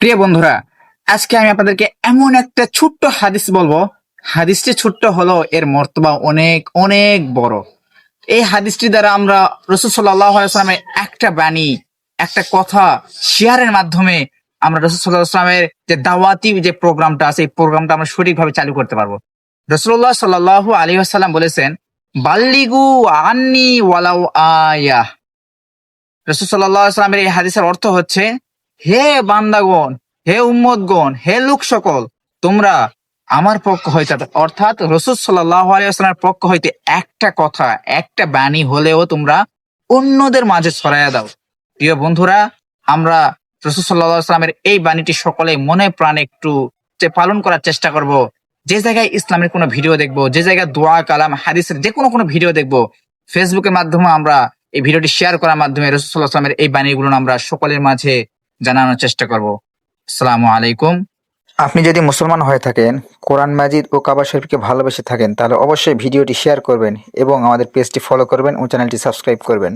প্রিয় বন্ধুরা, আজকে আমি আপনাদেরকে এমন একটা ছোট্ট হাদিস বলবো। হাদিসটি ছোট্ট হলো, এর মর্তবা অনেক অনেক বড়। এই হাদিসটি দ্বারা আমরা রাসূল সাল্লাল্লাহু আলাইহি ওয়াসাল্লামের একটা বাণী, একটা কথা শেয়ারের মাধ্যমে আমরা রাসূল সাল্লাল্লাহু আলাইহি ওয়াসাল্লামের যে দাওয়াতি যে প্রোগ্রামটা আছে, এই প্রোগ্রামটা আমরা সঠিকভাবে চালু করতে পারবো। রাসূলুল্লাহ সাল্লাল্লাহু আলাইহি ওয়াসাল্লাম বলেছেন, বাল্লিগু আন্নি ওয়ালাউ আয়াহ। রাসূল সাল্লাল্লাহু আলাইহি ওয়াসাল্লামের এই হাদিসের অর্থ হচ্ছে, হে বান্দাগণ, হে উম্মতগণ, হে লোক সকল, তোমরা আমার পক্ষ হইতে, অর্থাৎ রাসূল সাল্লাল্লাহু আলাইহি ওয়াসাল্লামের পক্ষ হইতে একটা কথা, একটা বাণী হলেও তোমরা অন্যদের মাঝে ছড়াইয়া দাও। প্রিয় বন্ধুরা, আমরা রাসূল সাল্লাল্লাহু আলাইহি ওয়াসাল্লামের এই বাণীটি সকলে মনে প্রাণে একটু পালন করার চেষ্টা করব। যে জায়গায় ইসলামের কোনো ভিডিও দেখবো, যে জায়গায় দোয়া কালাম হাদিসের যে কোনো ভিডিও দেখবো, ফেসবুকের মাধ্যমে আমরা এই ভিডিওটি শেয়ার করার মাধ্যমে রাসূল সাল্লাল্লাহু আলাইহি ওয়াসাল্লামের এই বাণীগুলো আমরা সকলের মাঝে জানানোর চেষ্টা করব। আসসালামু আলাইকুম। আপনি যদি মুসলমান হয়ে থাকেন, কোরআন মাজিদ ও কাবা শরীফকে ভালোবেসে থাকেন, তাহলে অবশ্যই ভিডিওটি শেয়ার করবেন এবং আমাদের পেজটি ফলো করবেন ও চ্যানেলটি সাবস্ক্রাইব করবেন।